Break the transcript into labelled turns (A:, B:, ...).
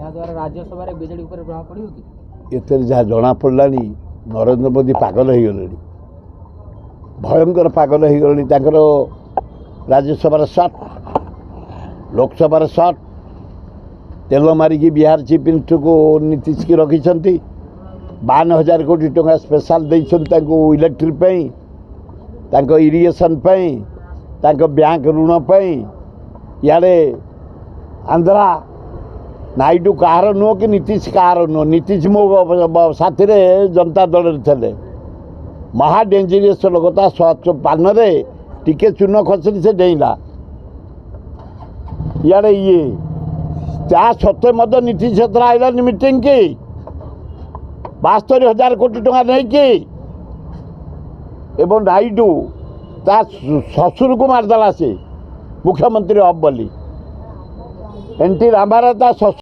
A: याद्वारा राज्यसभा विजेडी उपर प्रभाव पड़ो कि
B: एथेर जहाँ जना पड़लानी नरेंद्र मोदी पागल हो गले भयंकर पागल हो गले राज्यसभा शट लोकसभा शट तेल मारिकी बिहार चीफ मिनिस्टर को नीतीश की रखिंट 52,000 कोटी टंका स्पेशल देते इलेक्ट्रिक इरिगेशन बैंक ऋण इे आंध्रा नायडू कहार नुह कि नीतीश कहार नुह नीतीश मो साथी जनता दल थे महा डेंजरियस लोक पान टिके चून खसली से डेला इे ये ता सत्वे मत नीतीश आईलानी मीटिंग की 72,000 कोटी टंका नहीं कि एवं नायडू ता ससुर को मारदेला से मुख्यमंत्री अब बोली एनटी रामाराव ता